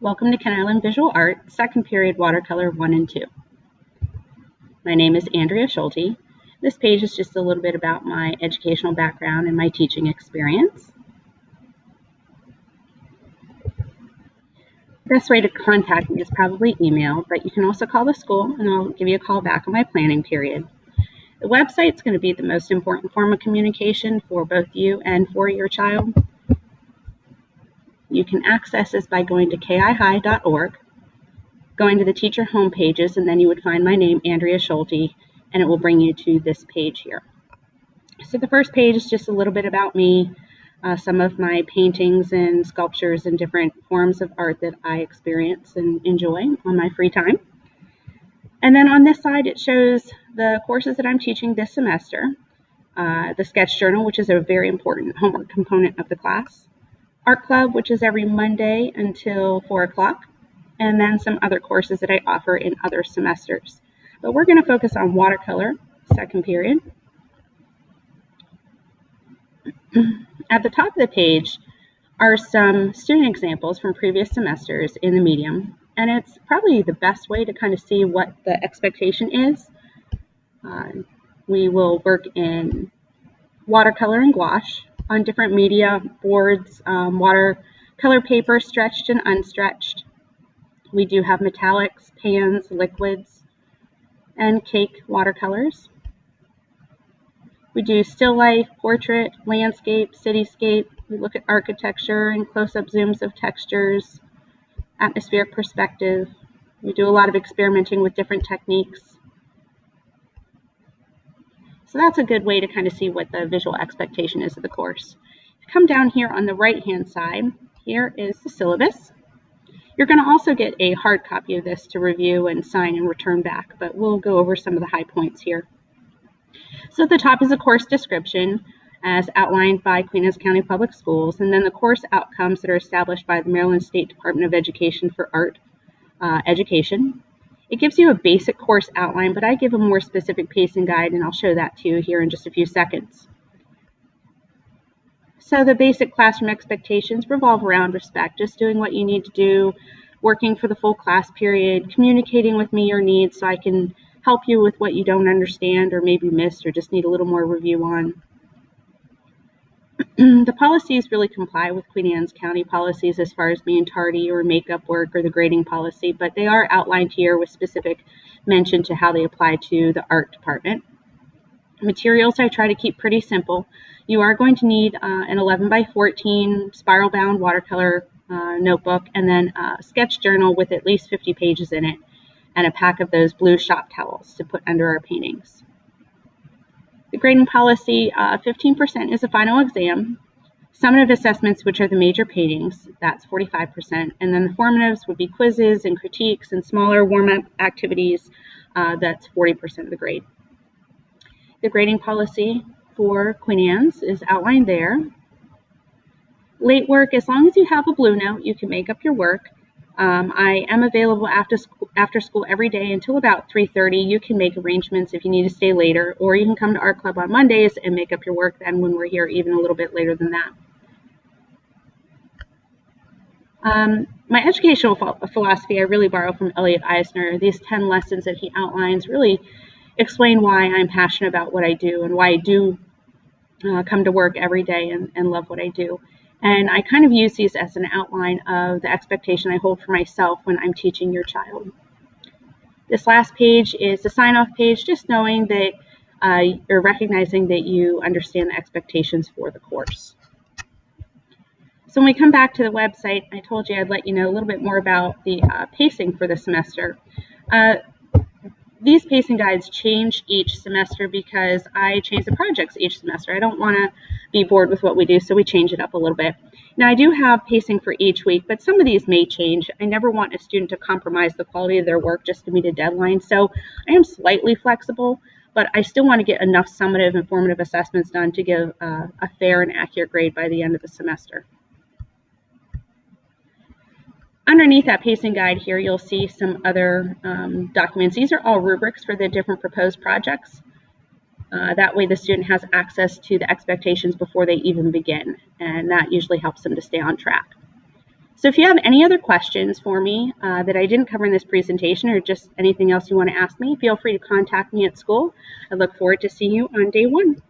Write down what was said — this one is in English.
Welcome to Kent Island Visual Art, second period watercolor 1 and 2. My name is Andrea Schulte. This page is just a little bit about my educational background and my teaching experience. The best way to contact me is probably email, but you can also call the school and I'll give you a call back on my planning period. The website is going to be the most important form of communication for both you and for your child. You can access this by going to kihigh.org, going to the teacher home pages, and then you would find my name, Andrea Schulte, and it will bring you to this page here. So the first page is just a little bit about me, some of my paintings and sculptures and different forms of art that I experience and enjoy on my free time. And then on this side, it shows the courses that I'm teaching this semester, the sketch journal, which is a very important homework component of the class, art club, which is every Monday until 4 o'clock, and then some other courses that I offer in other semesters. But we're going to focus on watercolor, second period. At the top of the page are some student examples from previous semesters in the medium, and it's probably the best way to kind of see what the expectation is. We will work in watercolor and gouache on different media, boards, watercolor paper, stretched and unstretched. We do have metallics, pans, liquids, and cake watercolors. We do still life, portrait, landscape, cityscape. We look at architecture and close-up zooms of textures, atmospheric perspective. We do a lot of experimenting with different techniques. So that's a good way to kind of see what the visual expectation is of the course. If you come down here on the right-hand side, here is the syllabus. You're going to also get a hard copy of this to review and sign and return back, but we'll go over some of the high points here. So at the top is a course description as outlined by Queen Anne's County Public Schools, and then the course outcomes that are established by the Maryland State Department of Education for Art Education. It gives you a basic course outline, but I give a more specific pacing guide, and I'll show that to you here in just a few seconds. So the basic classroom expectations revolve around respect, just doing what you need to do, working for the full class period, communicating with me your needs so I can help you with what you don't understand or maybe missed or just need a little more review on. The policies really comply with Queen Anne's County policies as far as being tardy or makeup work or the grading policy, but they are outlined here with specific mention to how they apply to the art department. Materials I try to keep pretty simple. You are going to need an 11 by 14 spiral bound watercolor notebook, and then a sketch journal with at least 50 pages in it, and a pack of those blue shop towels to put under our paintings. The grading policy, 15% is a final exam. Summative assessments, which are the major paintings, that's 45%. And then the formatives would be quizzes and critiques and smaller warm-up activities, that's 40% of the grade. The grading policy for Queen Anne's is outlined there. Late work, as long as you have a blue note, you can make up your work. I am available after school every day until about 3:30. You can make arrangements if you need to stay later, or you can come to art club on Mondays and make up your work then when we're here even a little bit later than that. My educational philosophy, I really borrow from Elliot Eisner. These 10 lessons that he outlines really explain why I'm passionate about what I do and why I do come to work every day and love what I do. And I kind of use these as an outline of the expectation I hold for myself when I'm teaching your child. This last page is the sign-off page, just knowing that you're recognizing that you understand the expectations for the course. So when we come back to the website, I told you I'd let you know a little bit more about the pacing for the semester. These pacing guides change each semester because I change the projects each semester. I don't want to be bored with what we do, so we change it up a little bit. Now, I do have pacing for each week, but some of these may change. I never want a student to compromise the quality of their work just to meet a deadline, so I am slightly flexible, but I still want to get enough summative and formative assessments done to give a fair and accurate grade by the end of the semester. Underneath that pacing guide here, you'll see some other documents. These are all rubrics for the different proposed projects. That way the student has access to the expectations before they even begin, and that usually helps them to stay on track. So if you have any other questions for me that I didn't cover in this presentation, or just anything else you want to ask me, feel free to contact me at school. I look forward to seeing you on day 1.